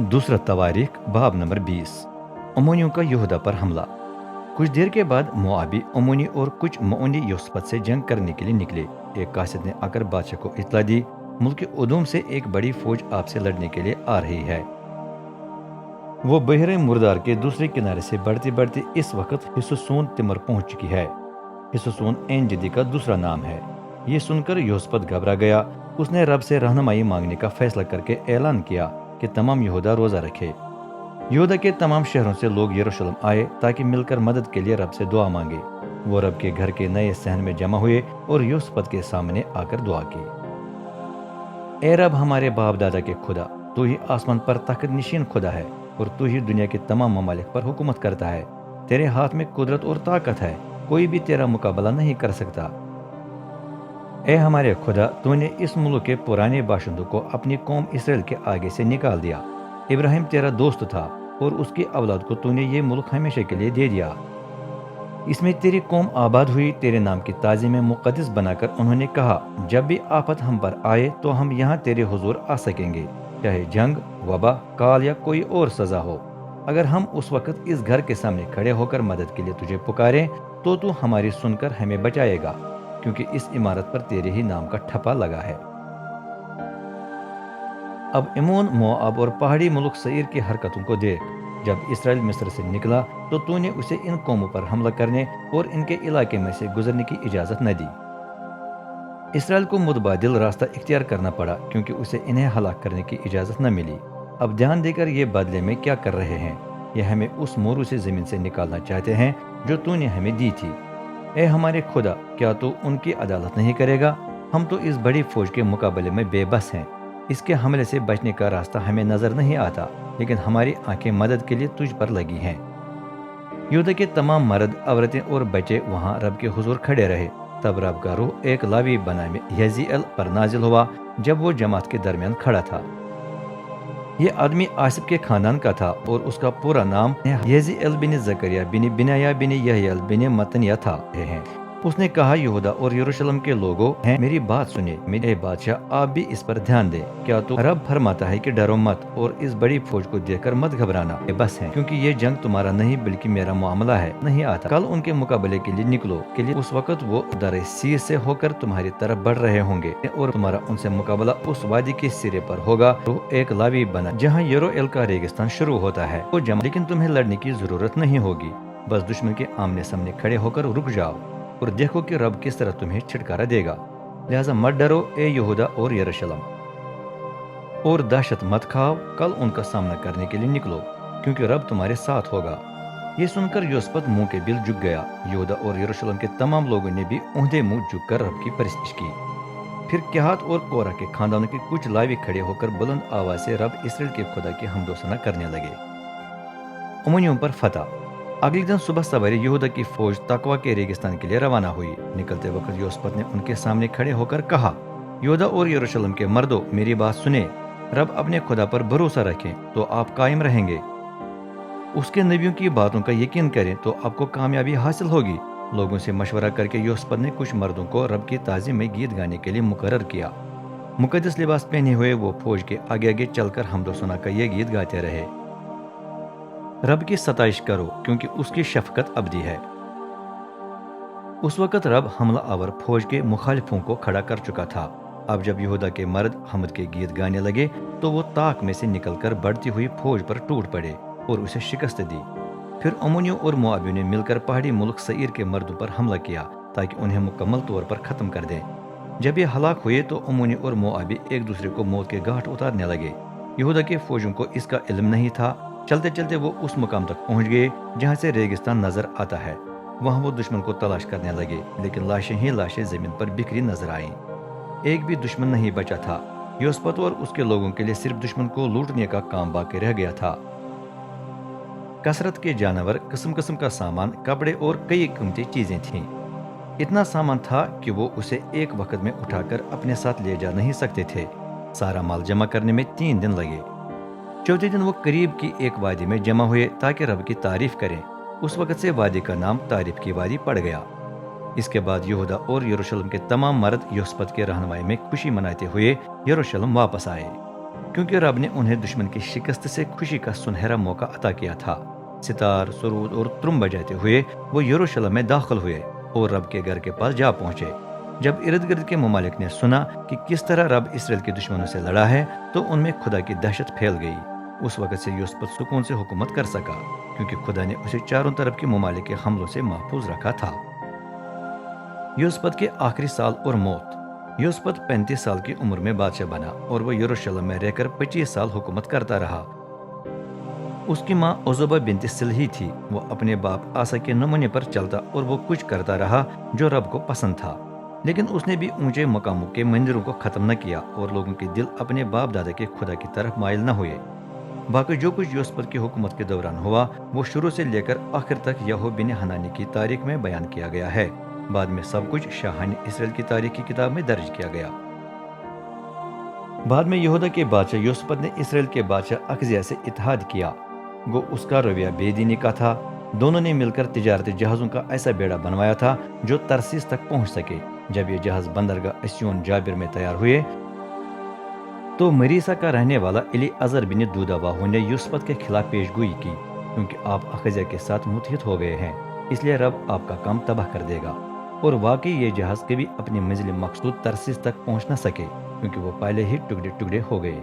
दूसरा तवारीख बाब नंबर 20। अम्मोनियों का यहूदा पर हमला। कुछ देर के बाद मोआबी, अम्मोनी और कुछ मऊनी योसपत से जंग करने के लिए निकले। एक कासिद ने आकर बादशाह को इत्तला दी, मुल्क उदूम से एक बड़ी फौज आपसे लड़ने के लिए आ रही है। वो बहरे मुर्दार के दूसरे किनारे से बढ़ती बढ़ती इस वक्त हिस्सोन तिमर पहुंच चुकी है। हिस्सोन एन जदी का दूसरा नाम है। ये सुनकर योसपत घबरा गया। उसने रब से रहनुमाई मांगने का फैसला करके ऐलान किया कि तमाम यहूदा रोजा रखे। यहूदा के तमाम शहरों से लोग यरूशलेम आए ताकि मिलकर मदद के लिए रब से दुआ मांगे। वो रब के घर के नए सहन में जमा हुए और योसपत के सामने आकर दुआ की। ए रब, हमारे बाप दादा के खुदा, तू ही आसमान पर तख्त नशीन खुदा है और तू ही दुनिया के तमाम ममालिक पर हुकूमत करता है। तेरे हाथ में कुदरत और ताकत है, कोई भी तेरा मुकाबला नहीं कर सकता। ए हमारे खुदा, तूने इस मुल्क के पुराने बाशिंदों को अपनी कौम इसराइल के आगे से निकाल दिया। इब्राहिम तेरा दोस्त था और उसकी औलाद को तूने ये मुल्क हमेशा के लिए दे दिया। इसमें तेरी कौम आबाद हुई, तेरे नाम की ताज़ी में मुक़द्दस बनाकर उन्होंने कहा, जब भी आफत हम पर आए तो हम यहाँ तेरे हुजूर आ सकेंगे, चाहे जंग, वबा, काल या कोई और सज़ा हो। अगर हम उस वक्त इस घर के सामने खड़े होकर मदद के लिए तुझे पुकारें तो तू हमारी सुनकर हमें बचाएगा, क्योंकि इस इमारत पर तेरे ही नाम का ठप्पा लगा है। अब इमोन, मोआब और पहाड़ी मुल्क सईर की हरकतों को देख। जब इसराइल मिस्र से निकला तो तूने उसे इन कौमों पर हमला करने और इनके इलाके में से गुजरने की इजाजत न दी। इसराइल को मुतबादिल रास्ता इख्तियार करना पड़ा, क्योंकि उसे इन्हें हलाक करने की इजाजत न मिली। अब ध्यान देकर ये बदले में क्या कर रहे हैं। ये हमें उस मोरू से जमीन से निकालना चाहते हैं जो तूने हमें दी थी। ए हमारे खुदा, क्या तू उनकी अदालत नहीं करेगा? हम तो इस बड़ी फौज के मुकाबले में बेबस हैं। इसके हमले से बचने का रास्ता हमें नजर नहीं आता, लेकिन हमारी आंखें मदद के लिए तुझ पर लगी हैं। यहूदा के तमाम मर्द, औरतें और बच्चे वहां रब के हुजूर खड़े रहे। तब रब का रूह एक लावी बना में यजीएल पर नाजिल हुआ जब वो जमात के दरमियान खड़ा था। ये आदमी आसिफ के खानदान का था और उसका पूरा नाम यजीएल बिन जकरिया बिन बिनाया बिन यहयल बिन मतनिया था। उसने कहा, यहूदा और यरूशलेम के लोगों हैं, मेरी बात सुने। मेरे बादशाह, आप भी इस पर ध्यान दें। क्या तो रब फरमाता है कि डरो मत और इस बड़ी फौज को देखकर मत घबराना। ये बस है, क्योंकि ये जंग तुम्हारा नहीं बल्कि मेरा मामला है। नहीं आता कल उनके मुकाबले के लिए निकलो के लिए उस वक्त वो दर सीर से होकर तुम्हारी तरफ बढ़ रहे होंगे और तुम्हारा उनसे मुकाबला उस वादी के सिरे पर होगा। तो एक लावी बना जहाँ यरोएल का रेगिस्तान शुरू होता है, वो जमा, लेकिन तुम्हें लड़ने की जरूरत नहीं होगी। बस दुश्मन के आमने सामने खड़े होकर रुक जाओ और देखो कि रब किस तरह तुम्हें छुटकारा देगा। लिहाजा मत डरो ए यहूदा और यरूशलेम, और दहशत मत खाओ। कल उनका सामना करने के लिए निकलो, क्योंकि रब तुम्हारे साथ होगा। ये सुनकर योसपत मुंह के बिल झुक गया। यहूदा और यरूशलेम के तमाम लोगों ने भी ऊंधे मुंह झुककर रब की परस्तिश की। फिर क्याहत और कोरा के खानदानों के कुछ लावी खड़े होकर बुलंद आवाज से रब इसराइल के खुदा की हमदोसना करने लगे। अम्मोनियों पर फतह। अगले दिन सुबह सवेरे यहूदा की फौज तकवा के रेगिस्तान के लिए रवाना हुई। निकलते वक्त योसपत ने उनके सामने खड़े होकर कहा, यहूदा और यरूशलेम के मर्दों, मेरी बात सुने। रब अपने खुदा पर भरोसा रखें तो आप कायम रहेंगे। उसके नबियों की बातों का यकीन करें तो आपको कामयाबी हासिल होगी। लोगों से मशवरा करके योसपत ने कुछ मर्दों को रब की ताज़ीम में गीत गाने के लिए मुकर्रर किया। मुकद्दस लिबास पहने हुए वो फौज के आगे आगे चलकर हमदोसना का ये गीत गाते रहे। रब की सताइश करो, क्योंकि उसकी शफकत अबदी है। उस वक्त रब हमला आवर फौज के मुखालिफों को खड़ा कर चुका था। अब जब यहूदा के मर्द हमद के गीत गाने लगे तो वो ताक में से निकलकर बढ़ती हुई फौज पर टूट पड़े और उसे शिकस्त दी। फिर अम्मोनियों और मोआबियों ने मिलकर पहाड़ी मुल्क सईर के मर्दों पर हमला किया ताकि उन्हें मुकम्मल तौर पर खत्म कर दें। जब ये हलाक हुए तो अम्मोनी और मोआबी एक दूसरे को मौत के घाट उतारने लगे। यहूदा के फौजों को इसका इल्म नहीं था। चलते चलते वो उस मुकाम तक पहुंच गए जहां से रेगिस्तान नजर आता है। वहां वो दुश्मन को तलाश करने लगे, लेकिन लाशें ही लाशें जमीन पर बिखरी नजर आईं। एक भी दुश्मन नहीं बचा था। योसपत और उसके लोगों के लिए सिर्फ दुश्मन को लूटने का काम बाकी रह गया था। कसरत के जानवर, किस्म किस्म का सामान, कपड़े और कई कीमती चीजें थीं। इतना सामान था कि वो उसे एक वक्त में उठाकर अपने साथ ले जा नहीं सकते थे। सारा माल जमा करने में 3 दिन लगे। चौथे दिन वो करीब की एक वादी में जमा हुए ताकि रब की तारीफ करें। उस वक्त से वादी का नाम तारीफ की वादी पड़ गया। इसके बाद यहूदा और यरूशलेम के तमाम मर्द योसपत के रहनुमाई में खुशी मनाते हुए यरूशलेम वापस आए, کیونکہ رب نے انہیں دشمن کی شکست سے خوشی کا سنہرا موقع عطا کیا تھا۔ ستار، سرود اور ترم بجاتے ہوئے وہ یروشلم میں داخل ہوئے اور رب کے گھر کے پاس جا پہنچے۔ جب ارد گرد کے ممالک نے سنا کہ کس طرح رب اسرائیل کے دشمنوں سے لڑا ہے تو ان میں خدا کی دہشت پھیل گئی۔ اس وقت سے یوسپت سکون سے حکومت کر سکا کیونکہ خدا نے اسے چاروں طرف کے ممالک کے حملوں سے محفوظ رکھا تھا۔ یوسپت کے آخری سال اور موت۔ یوسپت 35 سال کی عمر میں بادشاہ بنا اور وہ یروشلم میں رہ کر 25 سال حکومت کرتا رہا۔ اس کی ماں عزوبہ بنت سلہی تھی۔ وہ اپنے باپ آسا کے نمونے پر چلتا اور وہ کچھ کرتا رہا جو رب کو پسند تھا، لیکن اس نے بھی اونچے مقاموں کے مندروں کو ختم نہ کیا اور لوگوں کے دل اپنے باپ دادا کے خدا کی طرف مائل نہ ہوئے۔ باقی جو کچھ یوسپت کی حکومت کے دوران ہوا وہ شروع سے لے کر آخر تک یہو بن حنانی کی تاریخ میں بیان کیا گیا ہے۔ بعد میں سب کچھ شاہان اسرائیل کی تاریخ کی کتاب میں درج کیا گیا۔ بعد میں یہودا کے بادشاہ یوسپت نے اسرائیل کے بادشاہ اخزیہ سے اتحاد کیا۔ گو اس کا رویہ بے دینی کا تھا۔ دونوں نے مل کر تجارتی جہازوں کا ایسا بیڑا بنوایا تھا جو ترسیس تک پہنچ سکے۔ جب یہ جہاز بندرگاہ اسیون جابر میں تیار ہوئے تو مریسا کا رہنے والا الی عزر بن دودہ باہو نے یوسپت کے خلاف پیش گوئی کی، کیونکہ آپ اخزیہ کے ساتھ متحد ہو گئے ہیں، اس لیے رب آپ کا کام تباہ کر دے گا۔ اور واقعی یہ جہاز کبھی اپنی منزل مقصود ترسیس تک پہنچ نہ سکے کیونکہ وہ پہلے ہی ٹکڑے ٹکڑے ہو گئے۔